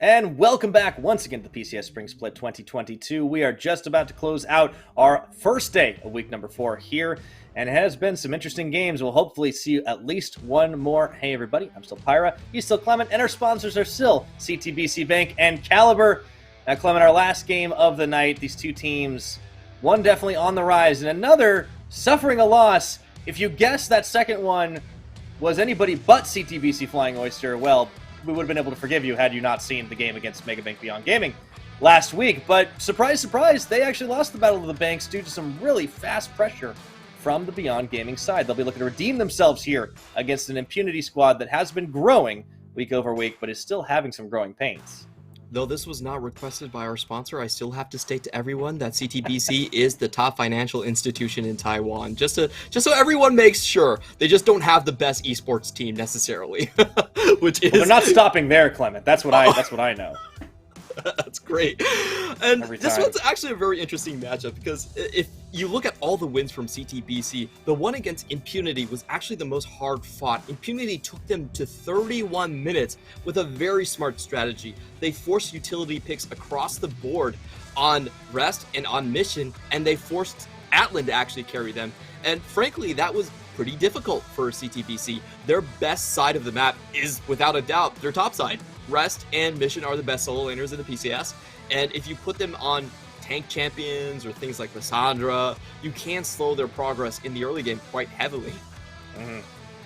And welcome back once again to the PCS Spring Split 2022. We are just about to close out our first day of week number 4 here, and it has been some interesting games. We'll hopefully see at least one more. Hey everybody, I'm still Pyra, he's still Clement, and our sponsors are still CTBC Bank and Caliber. Now Clement, our last game of the night, these two teams, one definitely on the rise, and another suffering a loss. If you guess that second one was anybody but CTBC Flying Oyster, well, we would have been able to forgive you had you not seen the game against Megabank Beyond Gaming last week. But surprise, surprise, they actually lost the Battle of the Banks due to some really fast pressure from the Beyond Gaming side. They'll be looking to redeem themselves here against an Impunity squad that has been growing week over week, but is still having some growing pains. Though this was not requested by our sponsor, I still have to state to everyone that CTBC is the top financial institution in Taiwan. Just so everyone makes sure. They just don't have the best esports team necessarily. Which is, well, they're not stopping there, Clement. That's what I know. That's great. And this one's actually a very interesting matchup because if you look at all the wins from CTBC, the one against Impunity was actually the most hard fought. Impunity took them to 31 minutes with a very smart strategy. They forced utility picks across the board on Rest and on Mission, and they forced Atlan to actually carry them. And frankly, that was pretty difficult for CTBC. Their best side of the map is, without a doubt, their top side. Rest and Mission are the best solo laners in the PCS, and if you put them on tank champions or things like Lissandra, you can slow their progress in the early game quite heavily.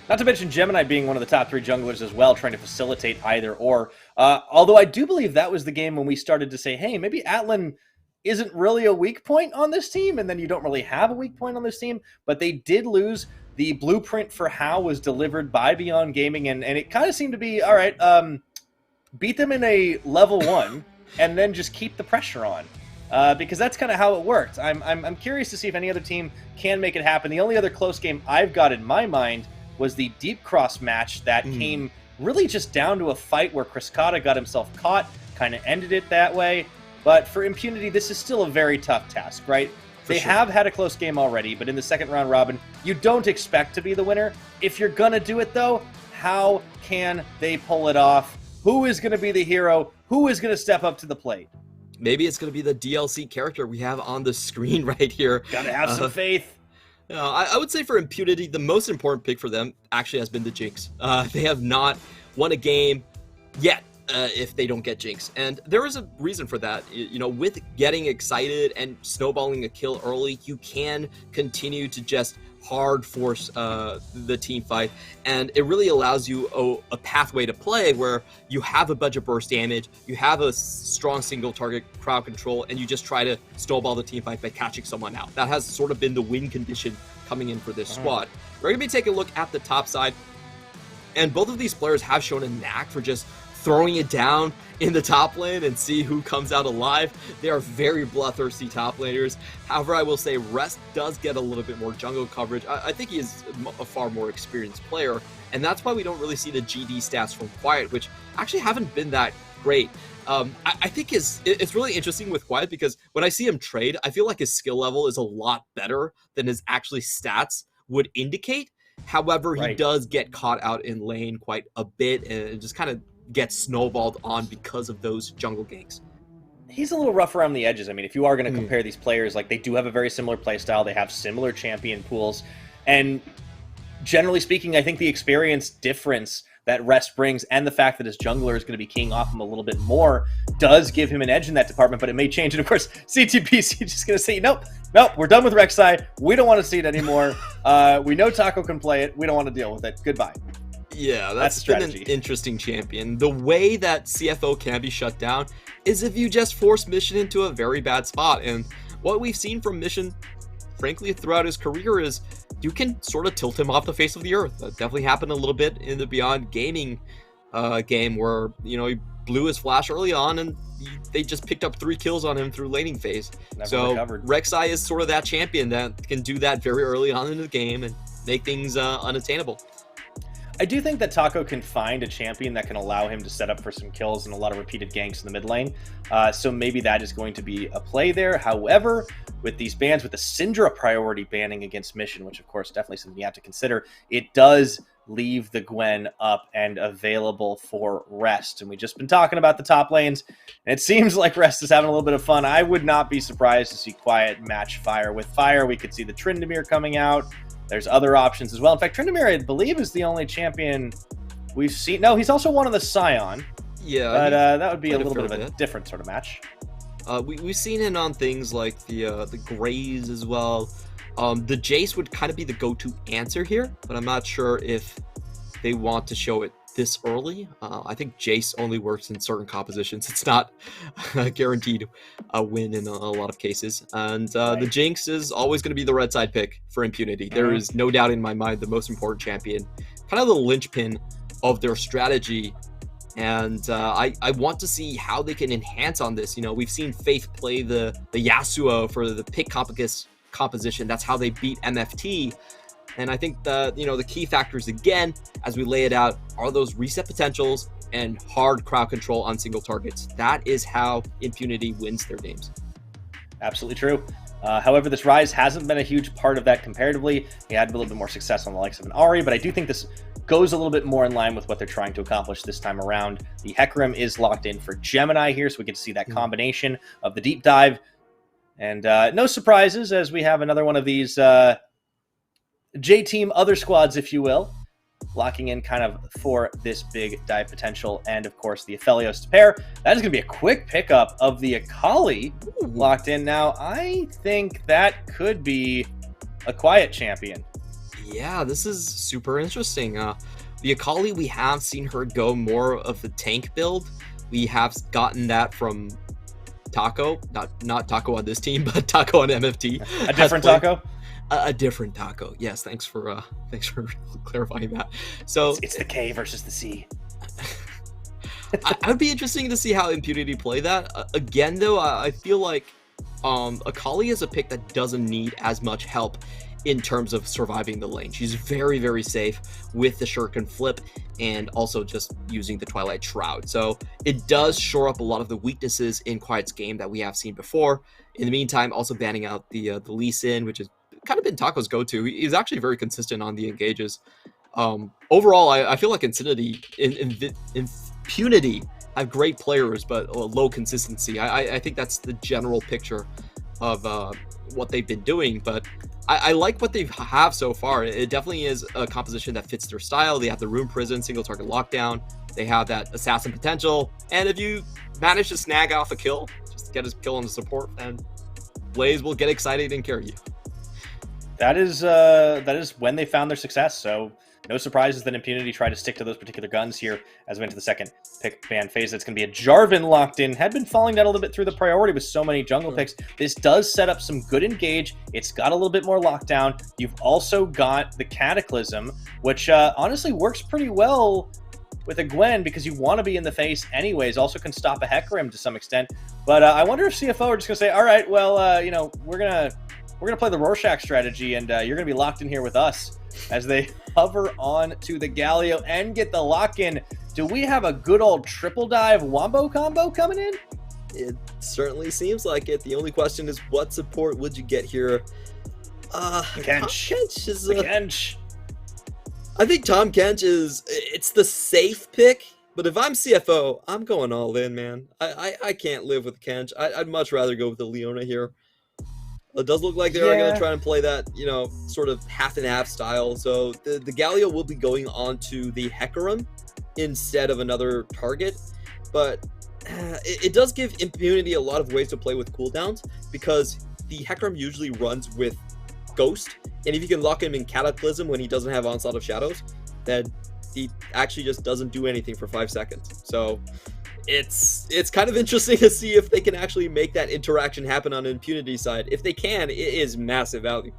Not to mention Gemini being one of the top 3 junglers as well, trying to facilitate either or. Although I do believe that was the game when we started to say, hey, maybe Atlan isn't really a weak point on this team, and then you don't really have a weak point on this team, but they did lose. The blueprint for how was delivered by Beyond Gaming, and it kind of seemed to be, all right, beat them in a level 1 and then just keep the pressure on, because that's kind of how it worked. I'm curious to see if any other team can make it happen. The only other close game I've got in my mind was the Deep Cross match that came really just down to a fight where Kriskata got himself caught, kind of ended it that way. But for Impunity, this is still a very tough task, right? They have had a close game already, but in the second round robin, you don't expect to be the winner. If you're going to do it, though, how can they pull it off? Who is going to be the hero? Who is going to step up to the plate? Maybe it's going to be the DLC character we have on the screen right here. Gotta have some faith. I would say for Impunity, the most important pick for them actually has been the Jinx. They have not won a game yet. If they don't get Jinx. And there is a reason for that. You know, with getting excited and snowballing a kill early, you can continue to just hard force the team fight, and it really allows you a pathway to play where you have a bunch of burst damage, you have a strong single target crowd control, and you just try to snowball the team fight by catching someone out. That has sort of been the win condition coming in for this squad. We're going to be taking a look at the top side, and both of these players have shown a knack for just throwing it down in the top lane and see who comes out alive. They are very bloodthirsty top laners. However, I will say Rest does get a little bit more jungle coverage. I think he is a far more experienced player, and that's why we don't really see the GD stats from Quiet, which actually haven't been that great. I think it's really interesting with Quiet because when I see him trade, I feel like his skill level is a lot better than his actually stats would indicate. However, he does get caught out in lane quite a bit and just kind of gets snowballed on because of those jungle ganks. He's a little rough around the edges. I mean, if you are going to compare these players, like, they do have a very similar playstyle. They have similar champion pools. And generally speaking, I think the experience difference that Rest brings and the fact that his jungler is going to be keying off him a little bit more does give him an edge in that department, but it may change. And of course, CTBC is just going to say, nope, we're done with Rek'Sai. We don't want to see it anymore. We know Taco can play it. We don't want to deal with it. Goodbye. Yeah, that's been an interesting champion. The way that CFO can be shut down is if you just force Mission into a very bad spot. And what we've seen from Mission, frankly, throughout his career is you can sort of tilt him off the face of the earth. That definitely happened a little bit in the Beyond Gaming game where, you know, he blew his flash early on and they just picked up 3 kills on him through laning phase. So Rek'Sai is sort of that champion that can do that very early on in the game and make things unattainable. I do think that Taco can find a champion that can allow him to set up for some kills and a lot of repeated ganks in the mid lane. So maybe that is going to be a play there. However, with these bans, with the Syndra priority banning against Mission, which of course definitely something you have to consider, it does leave the Gwen up and available for Rest. And we've just been talking about the top lanes, and it seems like Rest is having a little bit of fun. I would not be surprised to see Quiet match Fire with Fire. We could see the Tryndamere coming out. There's other options as well. In fact, Tryndamere, I believe, is the only champion we've seen. No, he's also one of the Scion. Yeah, but that would be a little bit of a different sort of match. We've seen it on things like the Grays as well. The Jace would kind of be the go-to answer here, but I'm not sure if they want to show it this early. I think Jace only works in certain compositions. It's not guaranteed a win in a lot of cases. And the Jinx is always going to be the red side pick for Impunity. There is no doubt in my mind the most important champion, kind of the linchpin of their strategy. And I want to see how they can enhance on this. You know, we've seen Faith play the Yasuo for the pick composition. That's how they beat MFT. And I think the key factors, again, as we lay it out, are those reset potentials and hard crowd control on single targets. That is how Impunity wins their games. Absolutely true. However, this Rise hasn't been a huge part of that comparatively. He had a little bit more success on the likes of an Ahri, but I do think this goes a little bit more in line with what they're trying to accomplish this time around. The Hecarim is locked in for Gemini here, so we get to see that combination of the deep dive. And no surprises, as we have another one of these J-Team other squads, if you will, locking in kind of for this big dive potential. And, of course, the Aphelios to pair. That is going to be a quick pickup of the Akali locked in. Now, I think that could be a quiet champion. Yeah, this is super interesting. The Akali, we have seen her go more of the tank build. We have gotten that from Taco, not Taco on this team, but Taco on MFT. A different Taco? A different Taco. Yes, thanks for clarifying that. So it's the K versus the C. I would be interesting to see how Impunity play that. Again, though, I feel like Akali is a pick that doesn't need as much help in terms of surviving the lane. She's very, very safe with the Shuriken flip and also just using the Twilight Shroud. So it does shore up a lot of the weaknesses in Quiet's game that we have seen before. In the meantime, also banning out the Lee Sin, which has kind of been Taco's go-to. He's actually very consistent on the engages. Overall, I feel like Impunity have great players, but low consistency. I think that's the general picture of what they've been doing, but I like what they have so far. It definitely is a composition that fits their style. They have the Rune Prison, single target lockdown. They have that assassin potential. And if you manage to snag off a kill, just get a kill on the support, and Blaze will get excited and carry you. That is when they found their success. So no surprises that Impunity tried to stick to those particular guns here as we went to the second pick ban phase. It's going to be a Jarvan locked in. Had been falling down a little bit through the priority with so many jungle picks. This does set up some good engage. It's got a little bit more lockdown. You've also got the Cataclysm, which honestly works pretty well with a Gwen because you want to be in the face anyways. Also can stop a Hecarim to some extent. But I wonder if CFO are just going to say, all right, well, we're going to play the Rorschach strategy, and you're going to be locked in here with us as they hover on to the Galio and get the lock-in. Do we have a good old triple dive wombo combo coming in? It certainly seems like it. The only question is, what support would you get here? Kench. Kench. I think Tom Kench it's the safe pick, but if I'm CFO, I'm going all in, man. I can't live with Kench. I'd much rather go with the Leona here. It does look like they're going to try and play that, sort of half and half style. So the Galio will be going on to the Hecarim instead of another target. But it does give Impunity a lot of ways to play with cooldowns because the Hecarim usually runs with Ghost. And if you can lock him in Cataclysm when he doesn't have Onslaught of Shadows, then he actually just doesn't do anything for 5 seconds. So it's kind of interesting to see if they can actually make that interaction happen on Impunity side. If they can, it is massive value.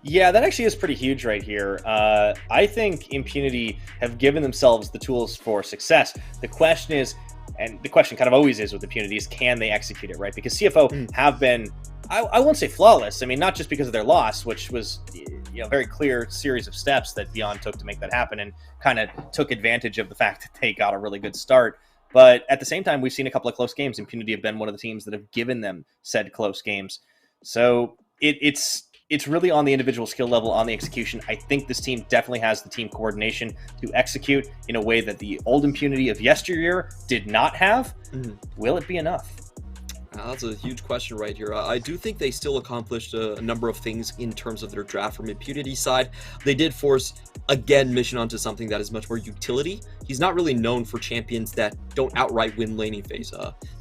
Yeah, that actually is pretty huge right here. I think Impunity have given themselves the tools for success. The question is, and the question kind of always is with Impunity, is can they execute it, right? Because CFO have been, I won't say flawless. I mean, not just because of their loss, which was a very clear series of steps that Beyond took to make that happen and kind of took advantage of the fact that they got a really good start. But at the same time, we've seen a couple of close games. Impunity have been one of the teams that have given them said close games. So it's it's really on the individual skill level, on the execution. I think this team definitely has the team coordination to execute in a way that the old Impunity of yesteryear did not have. Will it be enough? That's a huge question right here. I do think they still accomplished a number of things in terms of their draft from Impunity side. They did force, again, Mission onto something that is much more utility. He's not really known for champions that don't outright win laning phase.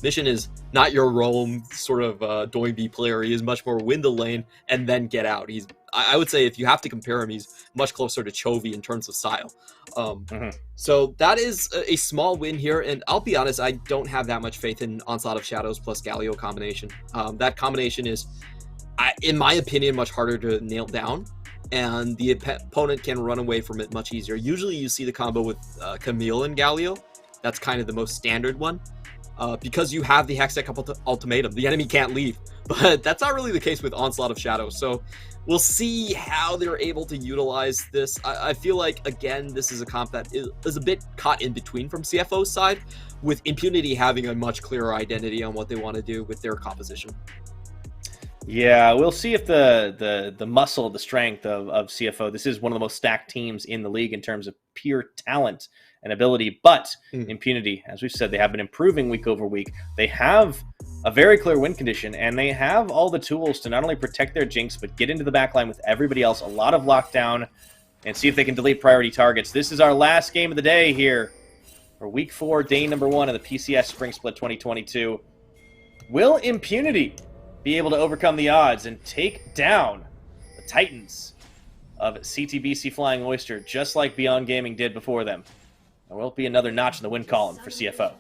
Mission is not your roam sort of Doinby player. He is much more win the lane and then get out. I would say if you have to compare him, he's much closer to Chovy in terms of style. So that is a small win here, and I'll be honest, I don't have that much faith in Onslaught of Shadows plus Galio combination. That combination is, in my opinion, much harder to nail down, and the opponent can run away from it much easier. Usually you see the combo with Camille and Galio. That's kind of the most standard one. Because you have the Hextech ultimatum, the enemy can't leave. But that's not really the case with Onslaught of Shadows. So we'll see how they're able to utilize this. I feel like, again, this is a comp that is a bit caught in between from CFO's side, with Impunity having a much clearer identity on what they want to do with their composition. Yeah, we'll see if the muscle, the strength of CFO. This is one of the most stacked teams in the league in terms of pure talent and ability. But Impunity, as we've said, they have been improving week over week. They have a very clear win condition, and they have all the tools to not only protect their Jinx, but get into the backline with everybody else. A lot of lockdown, and see if they can delete priority targets. This is our last game of the day here for week 4, day number 1 of the PCS Spring Split 2022. Will Impunity be able to overcome the odds and take down the Titans of CTBC Flying Oyster, just like Beyond Gaming did before them? Or will it be another notch in the win column for CFO?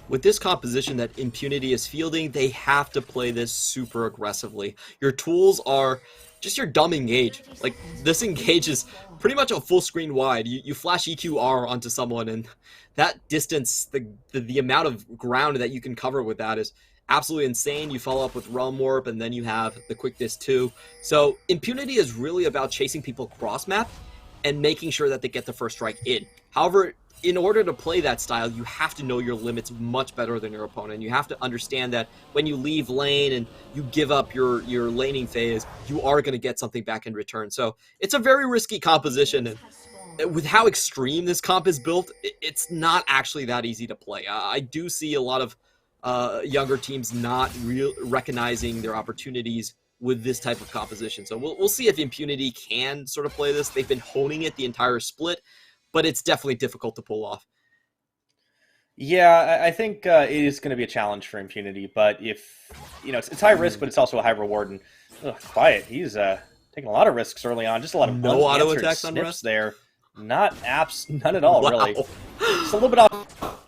With this composition that Impunity is fielding, they have to play this super aggressively. Your tools are just your dumb engage. Like, this engage is pretty much a full screen wide. You flash EQR onto someone, and that distance, the amount of ground that you can cover with that is absolutely insane. You follow up with Realm Warp, and then you have the Quick Disc too. So Impunity is really about chasing people cross map and making sure that they get the first strike in. However, in order to play that style, you have to know your limits much better than your opponent. You have to understand that when you leave lane and you give up your laning phase, you are going to get something back in return. So it's a very risky composition, and with how extreme this comp is built, it's not actually that easy to play. I do see a lot of younger teams not recognizing their opportunities with this type of composition. So we'll see if Impunity can sort of play this. They've been honing it the entire split, but it's definitely difficult to pull off. Yeah, I think it is going to be a challenge for Impunity, but if, it's high risk, but it's also a high reward. And Quiet, he's taking a lot of risks early on, just a lot of no auto attacks on snips there. Not apps, none at all, really. Just a little bit off.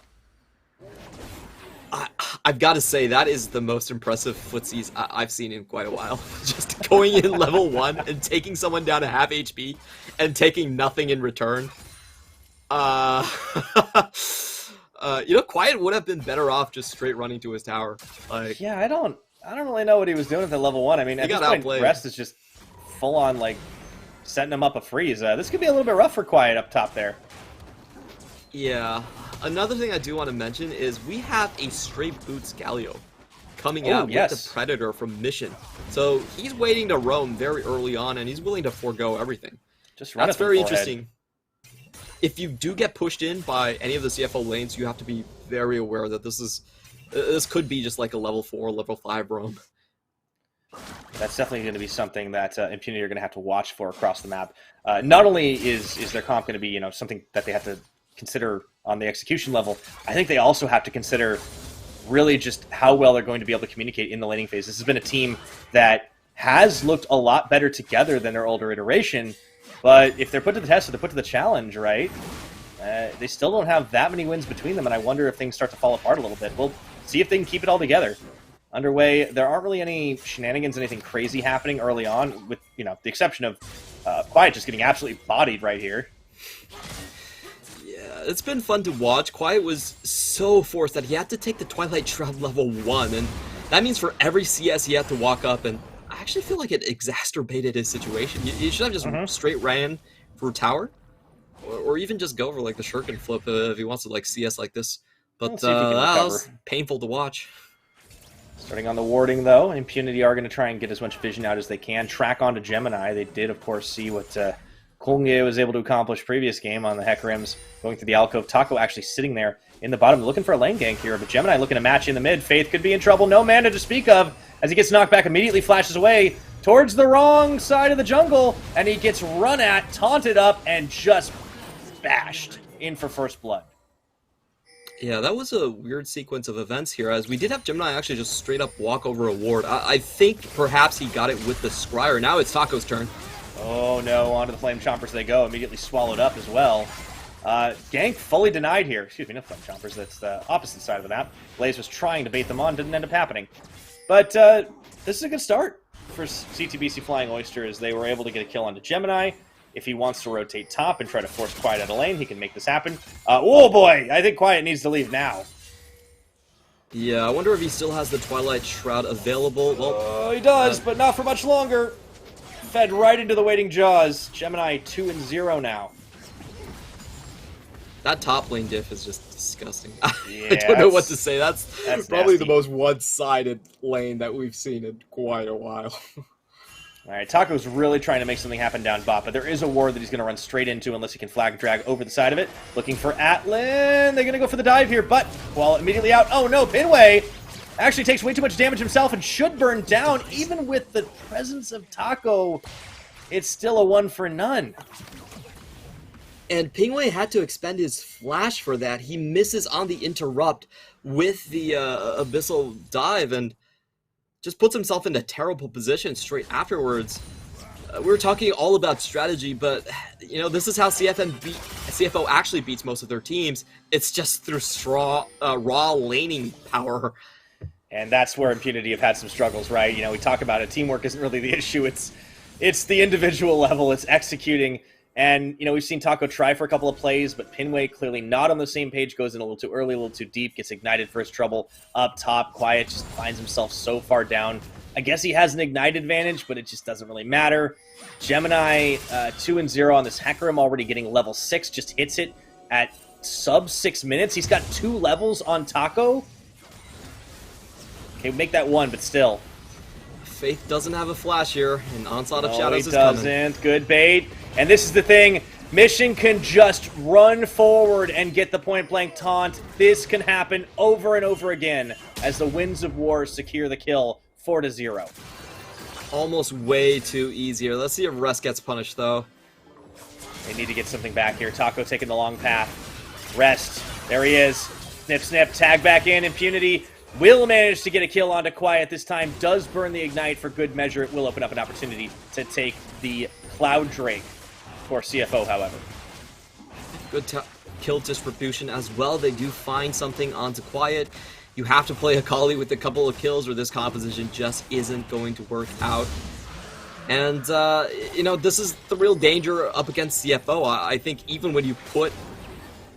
I've got to say, that is the most impressive footsies I've seen in quite a while. Just going in level 1 and taking someone down to half HP and taking nothing in return. Quiet would have been better off just straight running to his tower. Like, yeah, I don't really know what he was doing at the level 1. I mean, at this point, Rest is just full on setting him up a freeze. This could be a little bit rough for Quiet up top there. Yeah. Another thing I do want to mention is we have a straight boots Galio coming out with the Predator from Mission. So he's waiting to roam very early on, and he's willing to forego everything. That's very interesting. If you do get pushed in by any of the CFO lanes, you have to be very aware that this could be just like a level 4, level 5 roam. That's definitely going to be something that Impunity are going to have to watch for across the map. Not only is their comp going to be something that they have to consider on the execution level, I think they also have to consider really just how well they're going to be able to communicate in the laning phase. This has been a team that has looked a lot better together than their older iteration, but if they're put to the test or they're put to the challenge, right, they still don't have that many wins between them, and I wonder if things start to fall apart a little bit. We'll see if they can keep it all together. Underway, there aren't really any shenanigans, anything crazy happening early on, with the exception of Quiet just getting absolutely bodied right here. It's been fun to watch. Quiet was so forced that he had to take the Twilight Shroud level 1, and that means for every CS he had to walk up, and I actually feel like it exacerbated his situation. You should have just straight ran for tower, or even just go for the shuriken flip if he wants to CS like this. But that was painful to watch. Starting on the warding, though, Impunity are going to try and get as much vision out as they can. Track onto Gemini. They did, of course, see what Kolnge was able to accomplish previous game on the Hekarims, going through the alcove. Taco actually sitting there in the bottom, looking for a lane gank here, but Gemini looking to match in the mid. Faith could be in trouble. No mana to speak of, as he gets knocked back, immediately flashes away towards the wrong side of the jungle, and he gets run at, taunted up, and just bashed in for first blood. Yeah, that was a weird sequence of events here, as we did have Gemini actually just straight up walk over a ward. I think perhaps he got it with the Scryer. Now it's Taco's turn. Oh no, onto the Flame Chompers they go, immediately swallowed up as well. Gank fully denied here. Excuse me, not Flame Chompers, that's the opposite side of the map. Blaze was trying to bait them on, didn't end up happening. But this is a good start for CTBC Flying Oyster, as they were able to get a kill onto Gemini. If he wants to rotate top and try to force Quiet out of lane, he can make this happen. Oh boy, I think Quiet needs to leave now. Yeah, I wonder if he still has the Twilight Shroud available. Well, he does, but not for much longer. Fed right into the waiting jaws. Gemini 2-0 now. That top lane diff is just disgusting. Yeah, I don't know what to say. That's probably nasty. the most one-sided lane that we've seen in quite a while. All right, Taco's really trying to make something happen down bot, but there is a ward that he's going to run straight into unless he can flag drag over the side of it. Looking for Atlan. They're going to go for the dive here, but while immediately out. Oh no, Pinway actually takes way too much damage himself and should burn down. Even with the presence of Taco, it's still a 1 for none. And Pingwei had to expend his flash for that. He misses on the interrupt with the Abyssal dive and just puts himself in a terrible position straight afterwards. We were talking all about strategy, but you know, this is how CFO actually beats most of their teams. It's just through raw laning power. And that's where Impunity have had some struggles, right? You know, we talk about it. Teamwork isn't really the issue. It's the individual level. It's executing. And, you know, we've seen Taco try for a couple of plays, but Pinway clearly not on the same page, goes in a little too early, a little too deep, gets ignited for his trouble up top. Quiet just finds himself so far down. I guess he has an ignite advantage, but it just doesn't really matter. Gemini 2-0 on this Hekarim, already getting level 6, just hits it at sub 6 minutes. He's got 2 levels on Taco. Okay, make that 1, but still. Faith doesn't have a flash here, and Onslaught of No, Shadows he is coming. doesn't. Good bait. And this is the thing. Mission can just run forward and get the point-blank taunt. This can happen over and over again as the Winds of War secure the kill 4-0. Almost way too easy here. Let's see if Rest gets punished, though. They need to get something back here. Taco taking the long path. Rest. There he is. Snip, snip. Tag back in. Impunity will manage to get a kill onto Quiet this time. Does burn the Ignite for good measure. It will open up an opportunity to take the Cloud Drake for CFO, however. Good kill distribution as well. They do find something onto Quiet. You have to play Akali with a couple of kills or this composition just isn't going to work out. And, you know, this is the real danger up against CFO. I think even when you put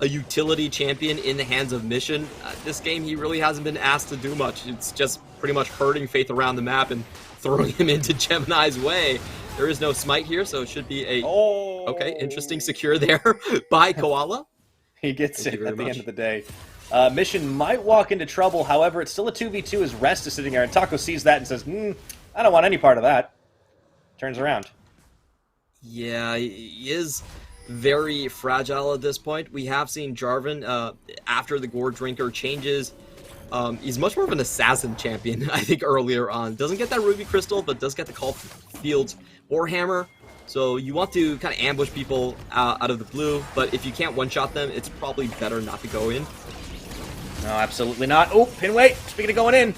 a utility champion in the hands of Mission, this game he really hasn't been asked to do much. It's just pretty much herding Faith around the map and throwing him into Gemini's way. There is no smite here, so it should be a... Oh! Okay, interesting secure there by Koala. He gets it at the end of the day. Mission might walk into trouble, however, it's still a 2v2 as Rest is sitting there, and Taco sees that and says, I don't want any part of that. Turns around. Yeah, he is very fragile at this point. We have seen Jarvan, after the Gore Drinker changes, he's much more of an assassin champion, I think, earlier on. Doesn't get that Ruby Crystal, but does get the Caulfield's Warhammer. So you want to kind of ambush people out of the blue, but if you can't one-shot them, it's probably better not to go in. No, absolutely not. Oh, Pinway, speaking of going in.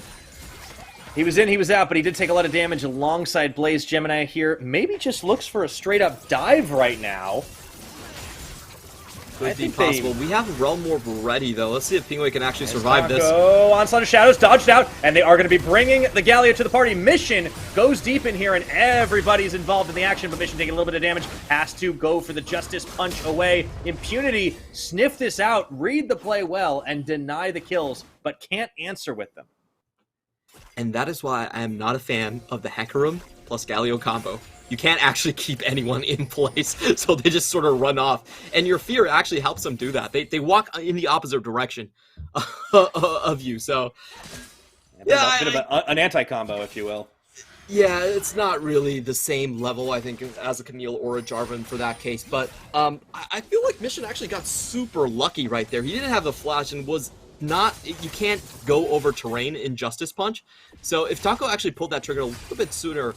He was in, he was out, but he did take a lot of damage alongside Blaze. Gemini here maybe just looks for a straight-up dive right now. Could be possible. We have Realm Orb ready, though. Let's see if Pingwei can actually survive this. Oh, Onslaught of Shadows dodged out, and they are going to be bringing the Gallia to the party. Mission goes deep in here, and everybody's involved in the action, but Mission taking a little bit of damage. Has to go for the Justice Punch away. Impunity sniff this out, read the play well, and deny the kills, but can't answer with them. And that is why I am not a fan of the Hekarim plus Galio combo. You can't actually keep anyone in place, so they just sort of run off. And your fear actually helps them do that. They walk in the opposite direction of you, so... Yeah, bit of an anti-combo, if you will. Yeah, it's not really the same level, I think, as a Camille or a Jarvan for that case, but I feel like Mission actually got super lucky right there. He didn't have the flash and was not... You can't go over terrain in Justice Punch, so if Taco actually pulled that trigger a little bit sooner,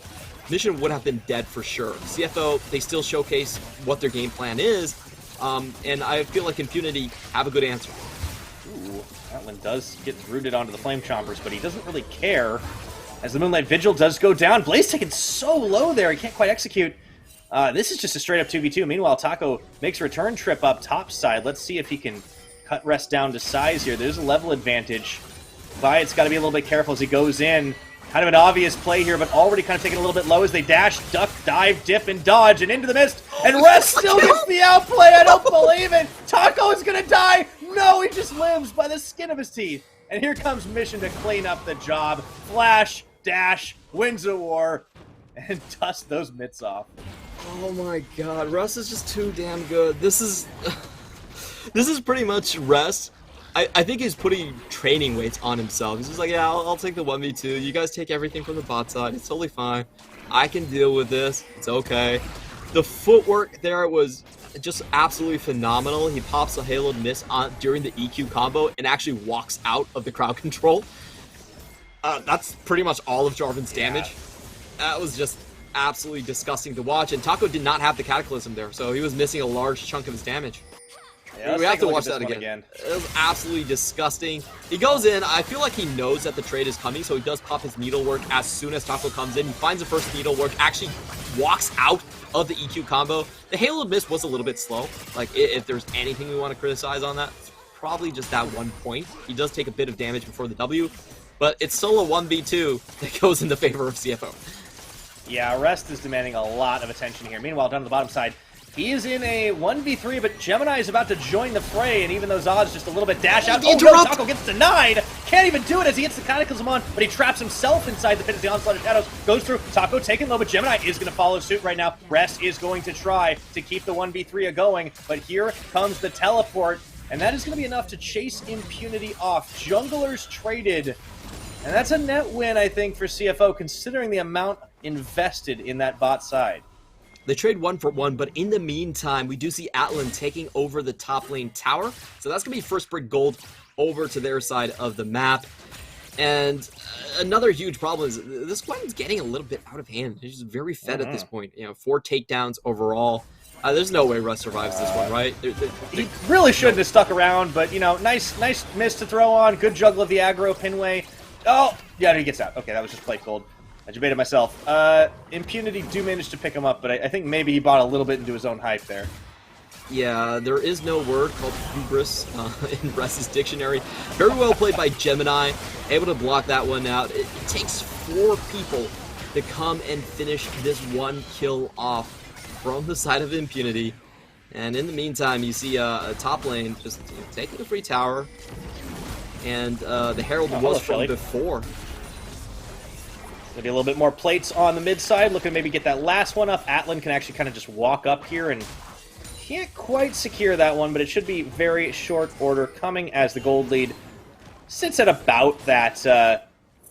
Mission would have been dead for sure. CFO, they still showcase what their game plan is, and I feel like Impunity have a good answer. Ooh, Atlan does get rooted onto the Flame Chompers, but he doesn't really care. As the Moonlight Vigil does go down, Blaze taken so low there, he can't quite execute. This is just a straight-up 2v2. Meanwhile, Taco makes a return trip up top side. Let's see if he can cut Rest down to size here. There's a level advantage. Viet's got to be a little bit careful as he goes in. Kind of an obvious play here, but already kind of taking a little bit low as they dash, duck, dive, dip, and dodge, and into the mist. And Rest still gets the outplay. I don't believe it. Taco is going to die. No, he just lives by the skin of his teeth. And here comes Mission to clean up the job. Flash, dash, wins a war, and dust those mitts off. Oh my god, Russ is just too damn good. This is pretty much Russ. I think he's putting training weights on himself. He's just like, yeah, I'll take the 1v2. You guys take everything from the bot side. It's totally fine. I can deal with this. It's okay. The footwork there was just absolutely phenomenal. He pops a Haloed Miss on during the EQ combo and actually walks out of the crowd control. That's pretty much all of Jarvan's damage. That was just absolutely disgusting to watch. And Taco did not have the Cataclysm there, so he was missing a large chunk of his damage. Yeah, we have to watch that again. It was absolutely disgusting. He goes in. I feel like he knows that the trade is coming, so he does pop his needlework as soon as Taco comes in. He finds the first needlework, actually walks out of the EQ combo. The Halo Miss was a little bit slow. Like, if there's anything we want to criticize on that, it's probably just that 1 point. He does take a bit of damage before the W, but it's still a 1v2 that goes in the favor of CFO. Yeah, Rest is demanding a lot of attention here. Meanwhile, down on the bottom side, he is in a 1v3, but Gemini is about to join the fray, and even though Zod's just a little bit dash out, oh no, Taco gets denied! Can't even do it as he hits the Cataclysm on, but he traps himself inside the pit as the Onslaught of Shadows goes through. Taco taken low, but Gemini is going to follow suit right now. Rest is going to try to keep the 1v3 going, but here comes the teleport, and that is going to be enough to chase Impunity off. Junglers traded, and that's a net win, I think, for CFO, considering the amount invested in that bot side. They trade 1 for 1, but in the meantime, we do see Atlan taking over the top lane tower. So that's going to be first brick gold over to their side of the map. And another huge problem is this squad's getting a little bit out of hand. They're just very fed at this point. You know, 4 takedowns overall. There's no way Russ survives this one, right? He really shouldn't have stuck around, but, you know, nice miss to throw on. Good juggle of the aggro pinway. Oh, yeah, he gets out. Okay, that was just plate gold. I debated myself. Impunity do manage to pick him up, but I think maybe he bought a little bit into his own hype there. Yeah, there is no word called hubris in Russ's dictionary. Very well played by Gemini, able to block that one out. It takes 4 people to come and finish this 1 kill off from the side of Impunity. And in the meantime, you see a top lane just taking a free tower. And the Herald was from before. Maybe a little bit more plates on the mid side. Looking to maybe get that last one up. Atlan can actually kind of just walk up here and can't quite secure that one, but it should be very short order coming as the gold lead sits at about that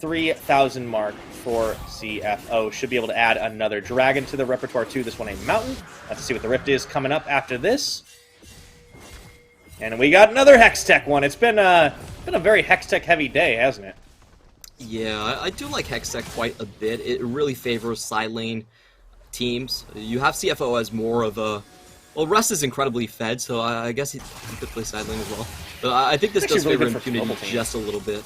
3,000 mark for CFO. Should be able to add another dragon to the repertoire too. This one a mountain. Let's see what the rift is coming up after this. And we got another Hextech one. It's been a very Hextech heavy day, hasn't it? Yeah, I do like Hextech quite a bit. It really favors side lane teams. You have CFO as more of a... Well, Russ is incredibly fed, so I guess he could play side lane as well. But I think this does favor Impunity just a little bit.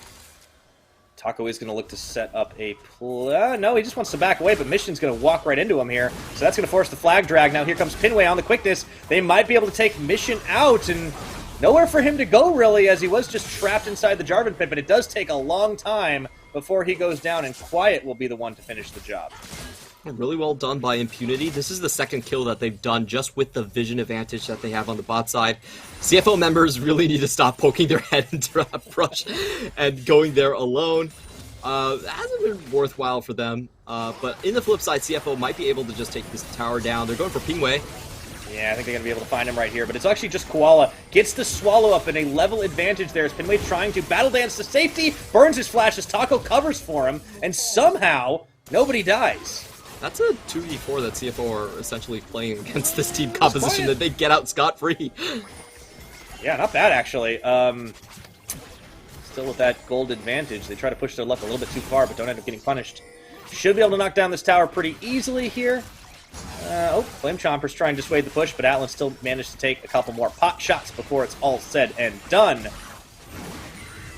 Taco is going to look to set up a... no, he just wants to back away, but Mission's going to walk right into him here. So that's going to force the flag drag. Now here comes Pinway on the quickness. They might be able to take Mission out, and nowhere for him to go, really, as he was just trapped inside the Jarvan pit, but it does take a long time before he goes down, and Quiet will be the one to finish the job. Really well done by Impunity. This is the second kill that they've done just with the vision advantage that they have on the bot side. CFO members really need to stop poking their head into that brush and going there alone. It hasn't been worthwhile for them. But in the flip side, CFO might be able to just take this tower down. They're going for Pingwei. Yeah, I think they're going to be able to find him right here, but it's actually just Koala. Gets the swallow up in a level advantage there as Pinway trying to battle dance to safety, burns his flash as Taco covers for him, and somehow nobody dies. That's a 2v4 that CFO are essentially playing against this team composition that they get out scot-free. Yeah, not bad actually. Still with that gold advantage. They try to push their luck a little bit too far, but don't end up getting punished. Should be able to knock down this tower pretty easily here. Flame Chomper's trying to dissuade the push, but Atlan still managed to take a couple more pot shots before it's all said and done.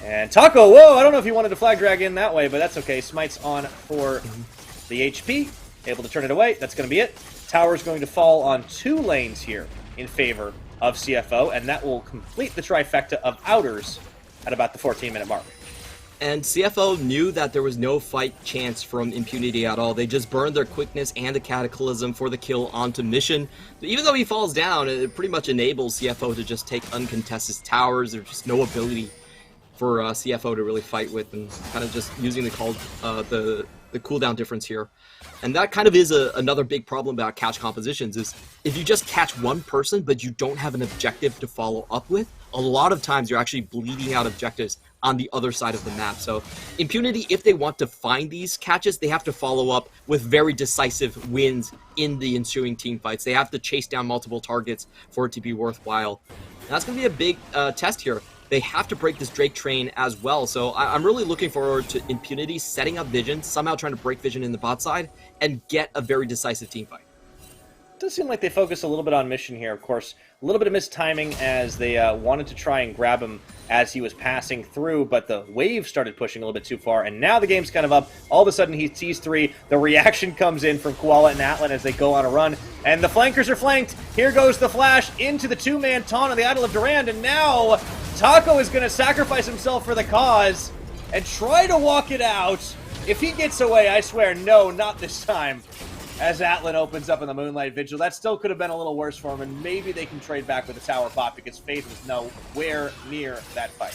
And Taco, whoa, I don't know if he wanted to flag drag in that way, but that's okay. Smite's on for the HP. Able to turn it away. That's going to be it. Tower's going to fall on 2 lanes here in favor of CFO, and that will complete the trifecta of outers at about the 14-minute mark. And CFO knew that there was no fight chance from Impunity at all. They just burned their quickness and the Cataclysm for the kill onto Mission. Even though he falls down, it pretty much enables CFO to just take uncontested towers. There's just no ability for CFO to really fight with, and kind of just using the cooldown difference here. And that kind of is another big problem about catch compositions, is if you just catch one person but you don't have an objective to follow up with, a lot of times you're actually bleeding out objectives on the other side of the map. So Impunity, if they want to find these catches, they have to follow up with very decisive wins in the ensuing team fights. They have to chase down multiple targets for it to be worthwhile. And that's going to be a big test here. They have to break this Drake train as well, so I'm really looking forward to Impunity setting up Vision, somehow trying to break Vision in the bot side, and get a very decisive team fight. It does seem like they focus a little bit on Mission here, of course. A little bit of missed timing as they wanted to try and grab him as he was passing through, but the wave started pushing a little bit too far, and now the game's kind of up. All of a sudden, he sees 3. The reaction comes in from Koala and Atlan as they go on a run, and the flankers are flanked. Here goes the flash into the 2-man taunt on the Idol of Durand, and now Taco is going to sacrifice himself for the cause and try to walk it out. If he gets away, I swear, no, not this time. As Atlan opens up in the Moonlight Vigil, that still could have been a little worse for him, and maybe they can trade back with the Tower Bot because Faith was nowhere near that fight.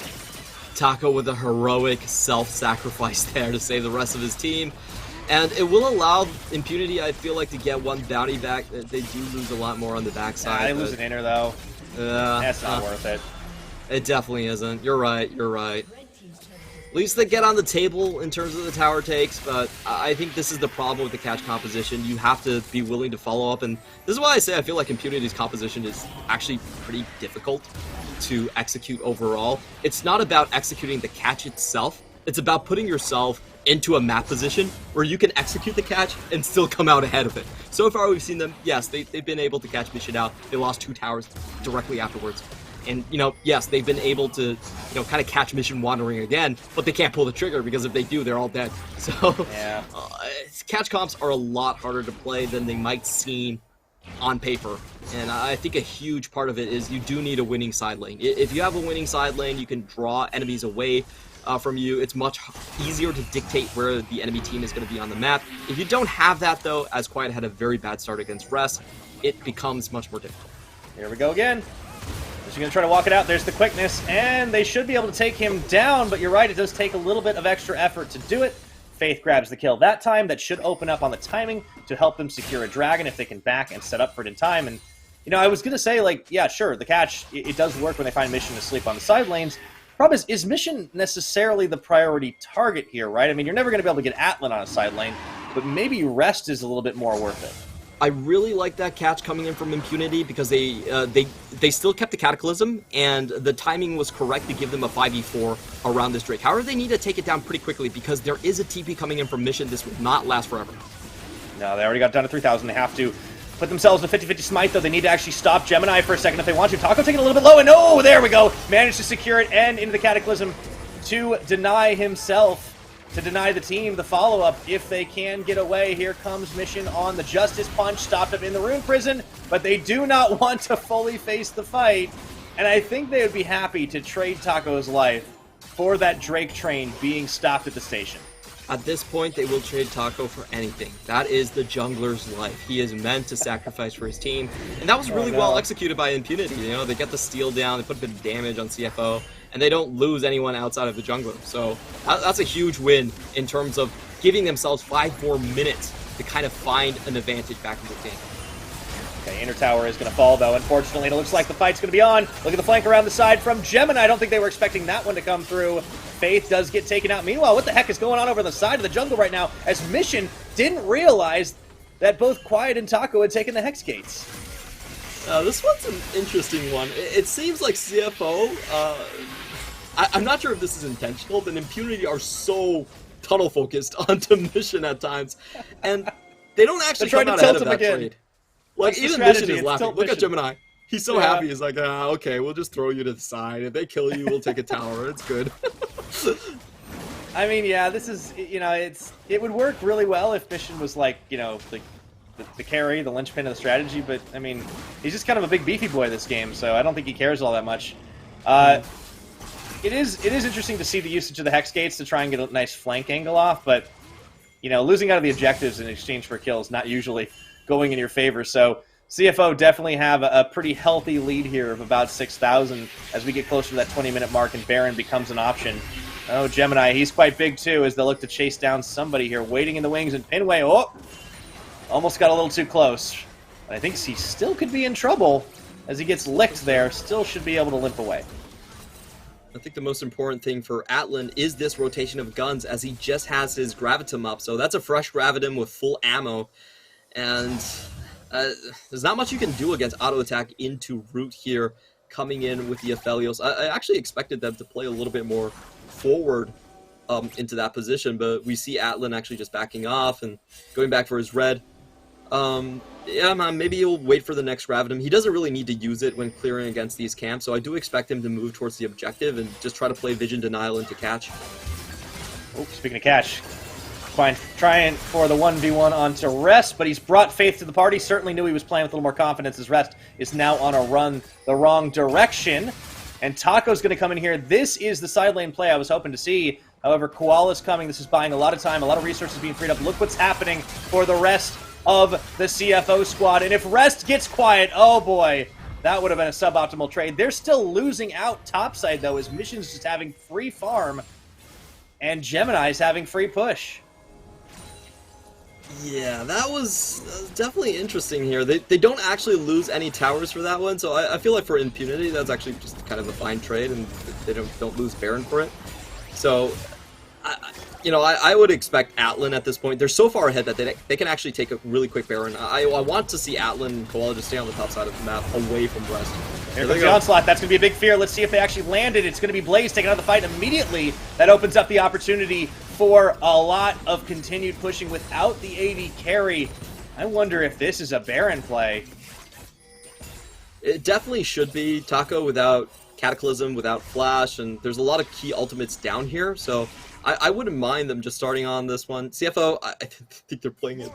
Taco with a heroic self-sacrifice there to save the rest of his team. And it will allow Impunity, I feel like, to get one bounty back. They do lose a lot more on the backside. They lose an inner, though. That's not worth it. It definitely isn't. You're right, you're right. At least they get on the table in terms of the tower takes, but I think this is the problem with the catch composition. You have to be willing to follow up, and this is why I say I feel like Impunity's composition is actually pretty difficult to execute overall. It's not about executing the catch itself, it's about putting yourself into a map position where you can execute the catch and still come out ahead of it. So far we've seen them, yes, they've been able to catch Mission out. They lost 2 towers directly afterwards. And, yes, they've been able to, kind of catch Mission wandering again, but they can't pull the trigger because if they do, they're all dead. So, yeah. Catch comps are a lot harder to play than they might seem on paper. And I think a huge part of it is you do need a winning side lane. If you have a winning side lane, you can draw enemies away from you. It's much easier to dictate where the enemy team is going to be on the map. If you don't have that, though, as Quiet had a very bad start against Rest, it becomes much more difficult. Here we go again. She's going to try to walk it out. There's the quickness, and they should be able to take him down, but you're right, it does take a little bit of extra effort to do it. Faith grabs the kill that time. That should open up on the timing to help them secure a dragon if they can back and set up for it in time. And, I was going to say, yeah, sure, the catch, it does work when they find Mission asleep on the side lanes. Problem is Mission necessarily the priority target here, right? I mean, you're never going to be able to get Atlan on a side lane, but maybe Rest is a little bit more worth it. I really like that catch coming in from Impunity because they still kept the Cataclysm, and the timing was correct to give them a 5v4 around this Drake. However, they need to take it down pretty quickly because there is a TP coming in from Mission. This will not last forever. No, they already got down to 3,000. They have to put themselves in a 50-50 smite, though. They need to actually stop Gemini for a second if they want to. Taco taking it a little bit low, and oh, there we go. Managed to secure it and into the Cataclysm to deny himself. To deny the team the follow-up if they can get away. Here comes Mission on the Justice Punch, stopped up in the Rune Prison, but they do not want to fully face the fight, and I think they would be happy to trade Taco's life for that Drake train being stopped at the station. At this point, they will trade Taco for anything. That is the jungler's life. He is meant to sacrifice for his team, and that was really well executed by Impunity. They get the steal down, they put a bit of damage on CFO, and they don't lose anyone outside of the jungler. So that's a huge win in terms of giving themselves 5 more minutes to kind of find an advantage back in the game. Okay, inner tower is going to fall, though, unfortunately. And it looks like the fight's going to be on. Look at the flank around the side from Gemini. I don't think they were expecting that one to come through. Faith does get taken out. Meanwhile, what the heck is going on over the side of the jungle right now? As Mission didn't realize that both Quiet and Taco had taken the Hex Gates. This one's an interesting one. It seems like CFO, I'm not sure if this is intentional, but Impunity are so tunnel-focused onto Mission at times, and they don't actually come out ahead of that trade. Like, even Mission is laughing. Look at Gemini. He's so happy. He's like, okay, we'll just throw you to the side. If they kill you, we'll take a tower. It's good. I mean, yeah, this is, you know, it would work really well if Mission was like, you know, the carry, the linchpin of the strategy, but, I mean, he's just kind of a big beefy boy this game, so I don't think he cares all that much. It is interesting to see the usage of the Hex Gates to try and get a nice flank angle off, but, you know, losing out of the objectives in exchange for kills not usually going in your favor, so CFO definitely have a pretty healthy lead here of about 6,000 as we get closer to that 20-minute mark and Baron becomes an option. Oh, Gemini, he's quite big too as they look to chase down somebody here, waiting in the wings, and Pinway, oh, almost got a little too close. But I think he still could be in trouble as he gets licked there, still should be able to limp away. I think the most important thing for Atlan is this rotation of guns as he just has his Gravitum up. So that's a fresh Gravitum with full ammo. And there's not much you can do against auto attack into root here coming in with the Aphelios. I actually expected them to play a little bit more forward into that position, but we see Atlan actually just backing off and going back for his red. Yeah, man, maybe he'll wait for the next Gravitum. He doesn't really need to use it when clearing against these camps, so I do expect him to move towards the objective and just try to play Vision Denial into catch. Oh, speaking of catch, fine, trying for the 1v1 onto Rest, but he's brought Faith to the party. Certainly knew he was playing with a little more confidence as Rest is now on a run the wrong direction. And Taco's going to come in here. This is the side lane play I was hoping to see. However, Koala's coming. This is buying a lot of time, a lot of resources being freed up. Look what's happening for the rest of the CFO squad. And if Rest gets quiet, oh boy, that would have been a suboptimal trade. They're still losing out topside, though, as Mission's just having free farm, and Gemini's having free push. Yeah, that was definitely interesting here. They don't actually lose any towers for that one, so I feel like for Impunity, that's actually just kind of a fine trade, and they don't lose Baron for it. So, I would expect Atlan at this point. They're so far ahead that they can actually take a really quick Baron. I want to see Atlan and Koala just stay on the top side of the map, away from Rest. Here comes the onslaught. That's going to be a big fear. Let's see if they actually land it. It's going to be Blaze taking out the fight immediately. That opens up the opportunity for a lot of continued pushing without the AD carry. I wonder if this is a Baron play. It definitely should be. Taco without Cataclysm, without Flash, and there's a lot of key ultimates down here, so I wouldn't mind them just starting on this one. CFO, I think they're playing it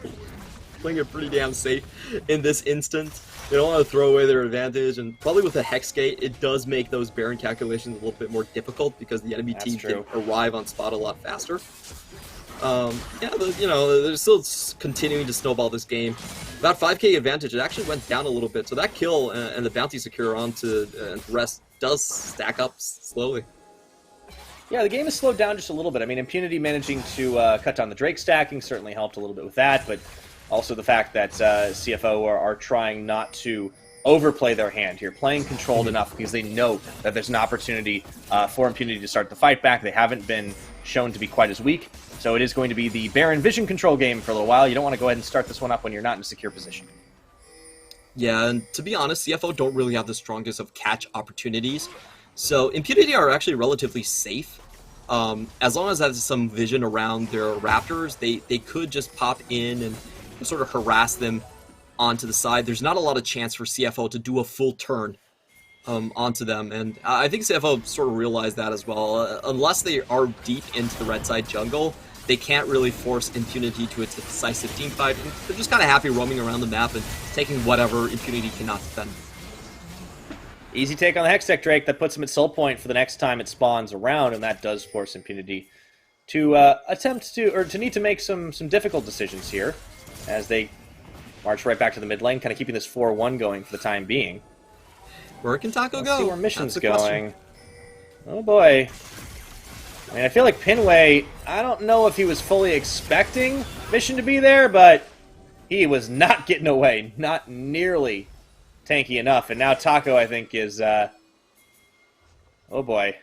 pretty damn safe in this instance. They don't want to throw away their advantage, and probably with a Hex Gate, it does make those Baron calculations a little bit more difficult because the enemy team can arrive on spot a lot faster. They're still continuing to snowball this game. About 5k advantage, it actually went down a little bit, so that kill and the bounty secure onto Rest does stack up slowly. Yeah, the game has slowed down just a little bit. I mean, Impunity managing to cut down the Drake stacking certainly helped a little bit with that, but also the fact that CFO are trying not to overplay their hand here, playing controlled enough because they know that there's an opportunity for Impunity to start the fight back. They haven't been shown to be quite as weak, so it is going to be the Baron Vision control game for a little while. You don't want to go ahead and start this one up when you're not in a secure position. Yeah, and to be honest, CFO don't really have the strongest of catch opportunities. So Impunity are actually relatively safe. As long as there's some vision around their Raptors, they could just pop in and sort of harass them onto the side. There's not a lot of chance for CFO to do a full turn onto them, and I think CFO sort of realized that as well. Unless they are deep into the red side jungle, they can't really force Impunity to its decisive team fight. They're just kind of happy roaming around the map and taking whatever Impunity cannot defend. Easy take on the Hextech Drake that puts him at soul point for the next time it spawns around, and that does force Impunity to need to make some difficult decisions here as they march right back to the mid lane, kind of keeping this 4-1 going for the time being. Where can Taco Let's go? see where Mission's going. Oh boy. I mean, I feel like Pinway, I don't know if he was fully expecting Mission to be there, but He was not getting away, not nearly tanky enough. And now Taco, I think, is, oh boy.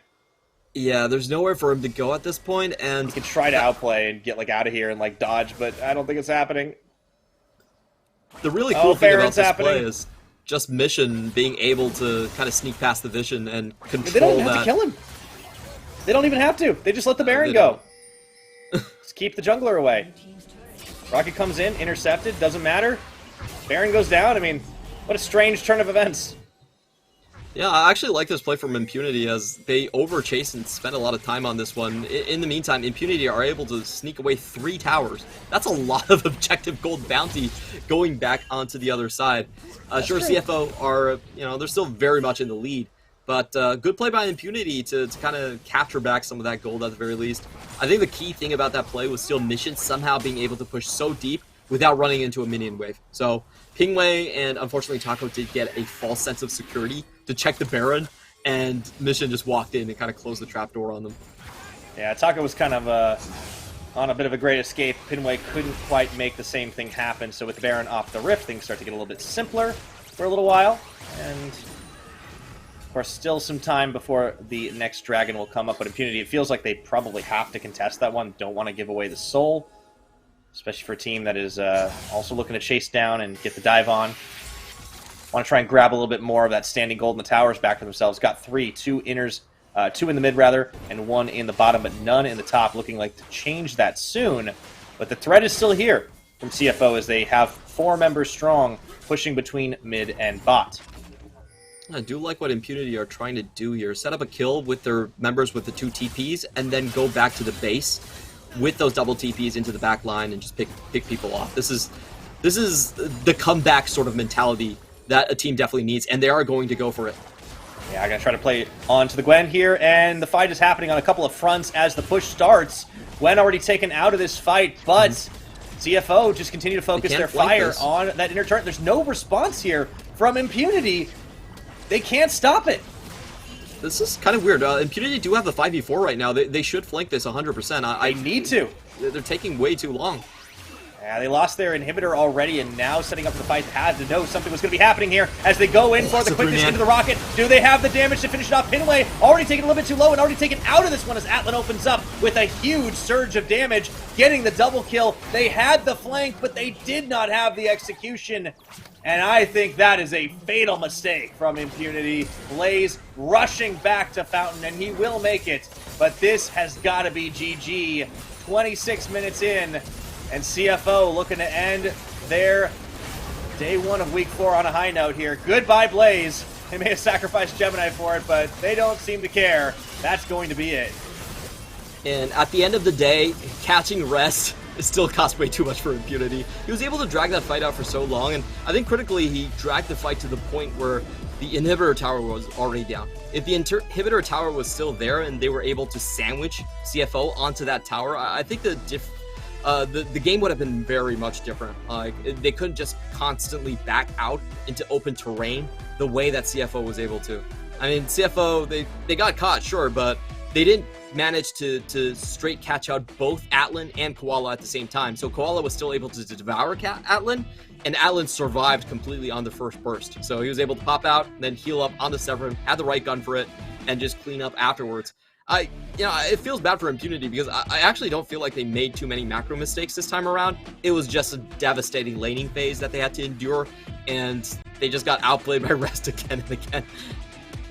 Yeah, there's nowhere for him to go at this point, and He could try to outplay and get, like, out of here and, like, dodge, but I don't think it's happening. the really cool thing about Farron's this happening. play is just Mission being able to kind of sneak past the vision and control They don't that. have to kill him. They don't even have to. They just let the Baron go. Just keep the jungler away. Rocket comes in, intercepted, doesn't matter. Baron goes down. I mean, what a strange turn of events. Yeah, I actually like this play from Impunity as they overchase and spend a lot of time on this one. In the meantime, Impunity are able to sneak away 3 towers. That's a lot of objective gold bounty going back onto the other side. Sure, true. CFO are, they're still very much in the lead. But good play by Impunity to kind of capture back some of that gold at the very least. I think the key thing about that play was still Mission somehow being able to push so deep without running into a minion wave. So Pingwei and unfortunately Taco did get a false sense of security to check the Baron, and Mission just walked in and kind of closed the trapdoor on them. Yeah, Taco was kind of on a bit of a great escape. Pinway couldn't quite make the same thing happen, so with the Baron off the rift, things start to get a little bit simpler for a little while. And, of course, still some time before the next dragon will come up. But Impunity, it feels like they probably have to contest that one. Don't want to give away the soul, especially for a team that is also looking to chase down and get the dive on. Want to try and grab a little bit more of that standing gold in the towers back for themselves. Got 3, 2 inners, 2 in the mid rather, and 1 in the bottom, but none in the top. Looking like to change that soon. But the threat is still here from CFO as they have 4 members strong pushing between mid and bot. I do like what Impunity are trying to do here. Set up a kill with their members with the 2 TPs, and then go back to the base with those double TPs into the back line and just pick people off. This is the comeback sort of mentality that a team definitely needs, and they are going to go for it. Yeah, I'm going to try to play on to the Gwen here, and the fight is happening on a couple of fronts as the push starts. Gwen already taken out of this fight, but CFO just continue to focus their fire on that inner turret. There's no response here from Impunity. They can't stop it. This is kind of weird. Impunity do have the 5v4 right now. They should flank this 100%. They need to. They're taking way too long. Yeah, they lost their inhibitor already, and now setting up for the fight. Had to know something was going to be happening here as they go in for the quickness into the rocket. Do they have the damage to finish it off? Pinway already taken a little bit too low and already taken out of this one as Atlan opens up with a huge surge of damage, getting the double kill. They had the flank, but they did not have the execution. And I think that is a fatal mistake from Impunity. Blaze rushing back to Fountain, and he will make it. But this has got to be GG. 26 minutes in. And CFO looking to end their day 1 of week 4 on a high note here. Goodbye, Blaze. They may have sacrificed Gemini for it, but they don't seem to care. That's going to be it. And at the end of the day, catching Rest it still cost way too much for Impunity. He was able to drag that fight out for so long, and I think critically he dragged the fight to the point where the inhibitor tower was already down. If the inhibitor tower was still there and they were able to sandwich CFO onto that tower, I think the game would have been very much different. They couldn't just constantly back out into open terrain the way that CFO was able to. I mean, CFO, they got caught, sure, but they didn't manage to straight catch out both Atlan and Koala at the same time. So Koala was still able to devour Atlan, and Atlan survived completely on the first burst. So he was able to pop out, then heal up on the Severin, had the right gun for it, and just clean up afterwards. It feels bad for Impunity because I actually don't feel like they made too many macro mistakes this time around. It was just a devastating laning phase that they had to endure, and they just got outplayed by Rest again and again.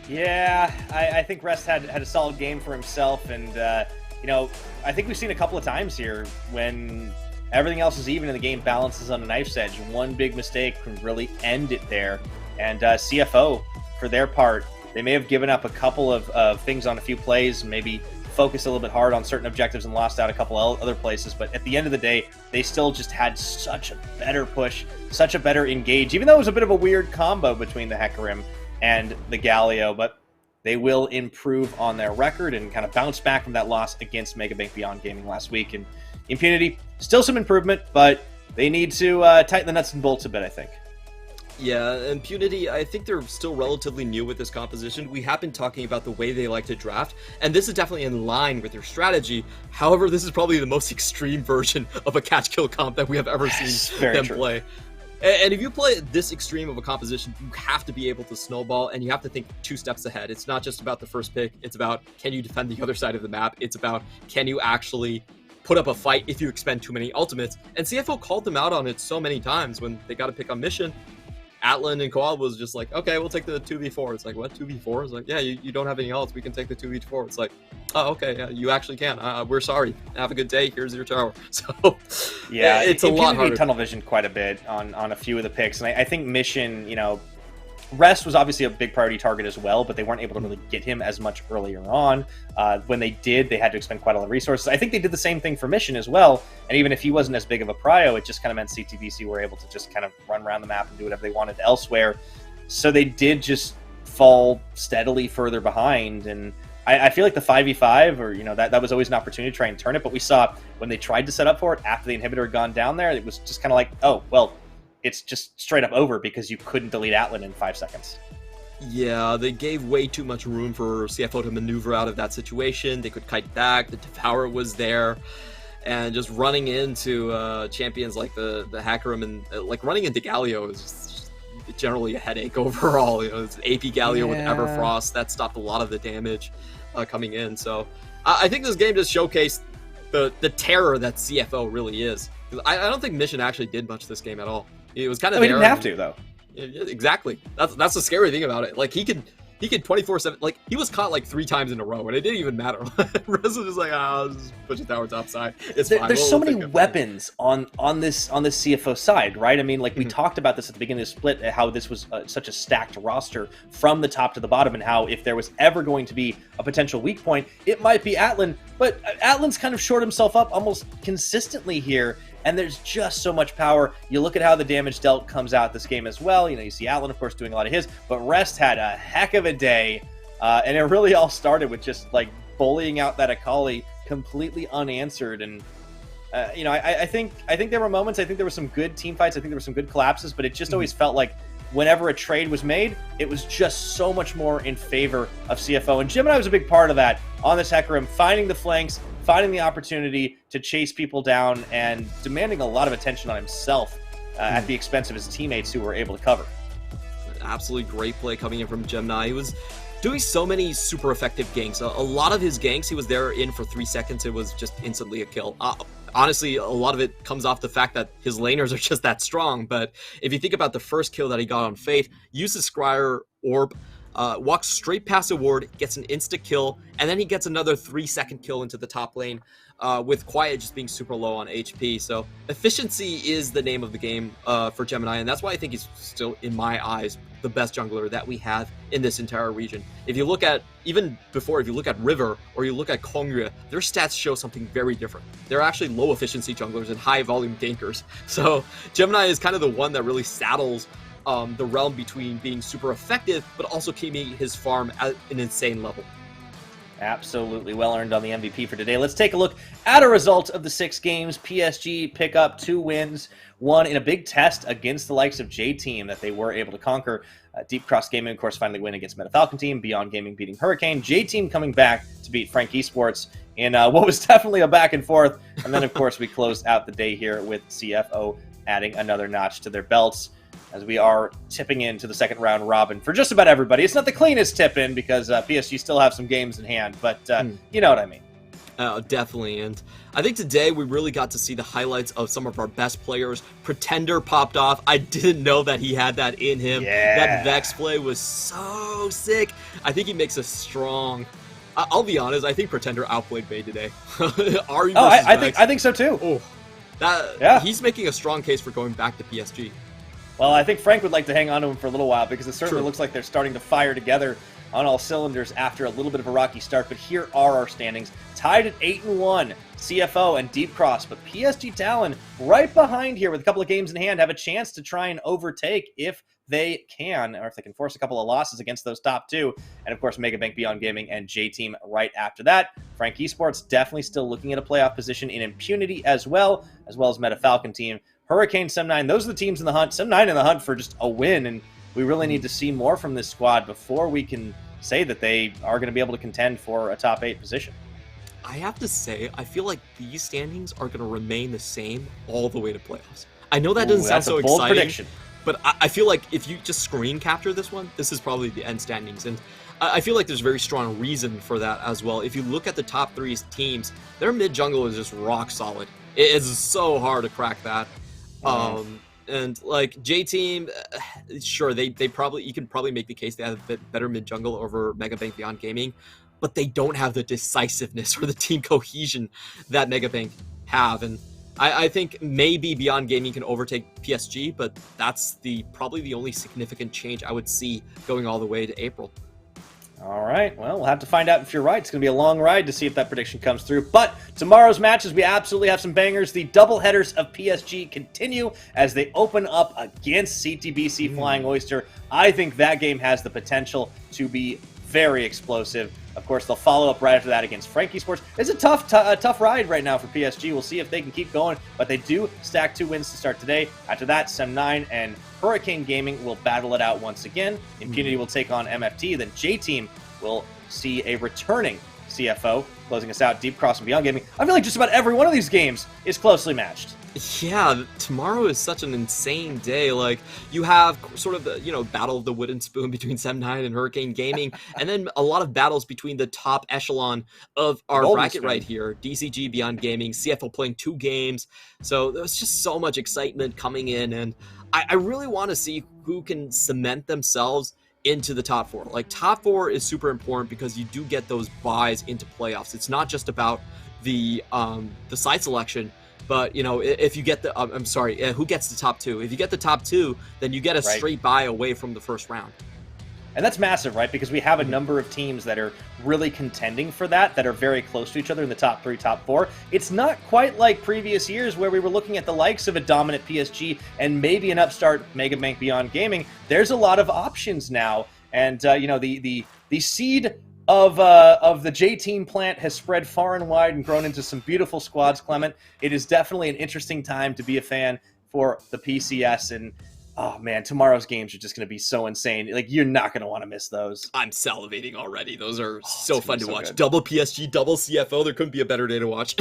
Yeah, I think Rest had a solid game for himself, and I think we've seen a couple of times here when everything else is even and the game balances on a knife's edge. One big mistake can really end it there, and CFO, for their part, they may have given up a couple of things on a few plays, maybe focused a little bit hard on certain objectives and lost out a couple other places, but at the end of the day, they still just had such a better push, such a better engage, even though it was a bit of a weird combo between the Hecarim and the Galio, but they will improve on their record and kind of bounce back from that loss against Megabank Beyond Gaming last week. And Impunity, still some improvement, but they need to tighten the nuts and bolts a bit, I think. Yeah, Impunity, I think they're still relatively new with this composition. We have been talking about the way they like to draft, and this is definitely in line with their strategy. However, this is probably the most extreme version of a catch-kill comp that we have ever seen them play. And if you play this extreme of a composition, you have to be able to snowball, and you have to think 2 steps ahead. It's not just about the first pick. It's about, can you defend the other side of the map? It's about, can you actually put up a fight if you expend too many ultimates? And CFO called them out on it so many times when they got to pick on mission. Atlan and Koal was just like, okay, we'll take the 2v4. It's like, what, 2v4? It's like, yeah, you don't have any ults. We can take the 2v4. It's like, oh, okay, yeah, you actually can. We're sorry. Have a good day. Here's your tower. So, yeah, it's a lot harder. Tunnel vision quite a bit on a few of the picks. And I think Mission, Rest was obviously a big priority target as well, but they weren't able to really get him as much earlier on. When they did, they had to expend quite a lot of resources. I think they did the same thing for Mission as well, and even if he wasn't as big of a prio, it just kind of meant CTBC were able to just kind of run around the map and do whatever they wanted elsewhere. So they did just fall steadily further behind, and I feel like the 5v5, or that was always an opportunity to try and turn it, but we saw when they tried to set up for it after the inhibitor had gone down there, it was just kind of like, oh, well, it's just straight up over because you couldn't delete Atlan in 5 seconds. Yeah, they gave way too much room for CFO to maneuver out of that situation. They could kite back, the Devourer was there, and just running into champions like the Hackerim and like running into Galio is just generally a headache overall. It's AP Galio with Everfrost, that stopped a lot of the damage coming in. So I think this game just showcased the terror that CFO really is. I don't think Mission actually did much this game at all. It was kind of. He didn't have to though. Yeah, exactly. That's the scary thing about it. Like he could 24/7. Like he was caught like 3 times in a row, and it didn't even matter. Rez was just like, just push a tower top side. It's fine. There's so many weapons on this CFO side, right? I mean, like we talked about this at the beginning of the split, how this was such a stacked roster from the top to the bottom, and how if there was ever going to be a potential weak point, it might be Atlan. But Atlan's kind of shored himself up almost consistently here. And there's just so much power. You look at how the damage dealt comes out this game as well. You see Atlan, of course, doing a lot of his, but Rest had a heck of a day. And it really all started with just like bullying out that Akali completely unanswered. And, I think there were moments, I think there were some good team fights. I think there were some good collapses, but it just always felt like whenever a trade was made, it was just so much more in favor of CFO. And Gemini was a big part of that on this Hecarim, finding the flanks, finding the opportunity to chase people down, and demanding a lot of attention on himself at the expense of his teammates who were able to cover. Absolutely great play coming in from Gemini. He was doing so many super effective ganks. A lot of his ganks, he was there in for 3 seconds. It was just instantly a kill. Honestly, a lot of it comes off the fact that his laners are just that strong. But if you think about the first kill that he got on Faith, uses Scryer Orb, walks straight past a ward, gets an insta kill, and then he gets another 3-second kill into the top lane, with Quiet just being super low on HP. So efficiency is the name of the game for Gemini, and that's why I think he's still, in my eyes, the best jungler that we have in this entire region. If you look at, even before, if you look at River or you look at Kongyue, their stats show something very different. They're actually low efficiency junglers and high volume gankers. So Gemini is kind of the one that really saddles the realm between being super effective, but also keeping his farm at an insane level. Absolutely well earned on the MVP for today. Let's take a look at a result of the 6 games. PSG pick up 2 wins, one in a big test against the likes of J-Team that they were able to conquer. Deep Cross Gaming, of course, finally win against Meta Falcon Team. Beyond Gaming beating Hurricane. J-Team coming back to beat Frank Esports in what was definitely a back and forth. And then, of course, we closed out the day here with CFO adding another notch to their belts, as we are tipping into the second round robin for just about everybody. It's not the cleanest tip in because PSG still have some games in hand, but you know what I mean. Definitely, and I think today we really got to see the highlights of some of our best players. Pretender popped off. I didn't know that he had that in him. Yeah. That Vex play was so sick. I think he makes us strong. I'll be honest, I think Pretender outplayed Bay today. I think so too. He's making a strong case for going back to PSG. Well, I think Frank would like to hang on to him for a little while because it certainly looks like they're starting to fire together on all cylinders after a little bit of a rocky start. But here are our standings. Tied at 8-1, CFO and Deep Cross. But PSG Talon right behind here with a couple of games in hand have a chance to try and overtake if they can, or if they can force a couple of losses against those top 2. And of course, Megabank, Beyond Gaming, and J-Team right after that. Frank Esports definitely still looking at a playoff position in Impunity as well as Meta Falcon Team. Hurricane, Sem9, those are the teams in the hunt. Sem9 in the hunt for just a win, and we really need to see more from this squad before we can say that they are going to be able to contend for a top 8 position. I have to say, I feel like these standings are going to remain the same all the way to playoffs. I know that doesn't sound so bold exciting, prediction. but I feel like if you just screen capture this one, this is probably the end standings. And I feel like there's very strong reason for that as well. If you look at the top 3 teams, their mid jungle is just rock solid. It is so hard to crack that. And like J Team, sure, they probably, you can probably make the case they have a bit better mid jungle over Megabank Beyond Gaming, but they don't have the decisiveness or the team cohesion that Megabank have. And I think maybe Beyond Gaming can overtake PSG, but that's probably the only significant change I would see going all the way to April. All right, well, we'll have to find out if you're right. It's going to be a long ride to see if that prediction comes through. But tomorrow's matches, we absolutely have some bangers. The double headers of PSG continue as they open up against CTBC Flying Oyster. I think that game has the potential to be very explosive. Of course, they'll follow up right after that against Frankie Sports. It's a tough ride right now for PSG. We'll see if they can keep going, but they do stack 2 wins to start today. After that, Sem9 and Hurricane Gaming will battle it out once again. Impunity will take on MFT. Then J-Team will see a returning CFO. Closing us out, Deep Cross and Beyond Gaming. I feel like just about every one of these games is closely matched. Yeah, tomorrow is such an insane day. Like, you have sort of the, battle of the wooden spoon between Sem9 and Hurricane Gaming, and then a lot of battles between the top echelon of our bracket right here. DCG, Beyond Gaming, CFO playing 2 games. So there's just so much excitement coming in, and I really want to see who can cement themselves into the top 4. Like, top 4 is super important because you do get those buys into playoffs. It's not just about the side selection, but if you get the who gets the top 2? If you get the top 2, then you get a straight bye away from the first round. And that's massive, right? Because we have a number of teams that are really contending for that are very close to each other in the top 3, top 4. It's not quite like previous years where we were looking at the likes of a dominant PSG and maybe an upstart Megabank Beyond Gaming. There's a lot of options now, and the seed of the J-Team plant has spread far and wide and grown into some beautiful squads, Clement. It is definitely an interesting time to be a fan for the PCS, and oh man, tomorrow's games are just going to be so insane. Like, you're not going to want to miss those. I'm salivating already. Those are so fun to watch. Good. Double PSG, double CFO. There couldn't be a better day to watch.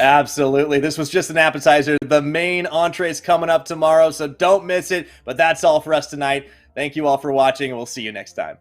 Absolutely. This was just an appetizer. The main entree is coming up tomorrow, so don't miss it. But that's all for us tonight. Thank you all for watching, and we'll see you next time.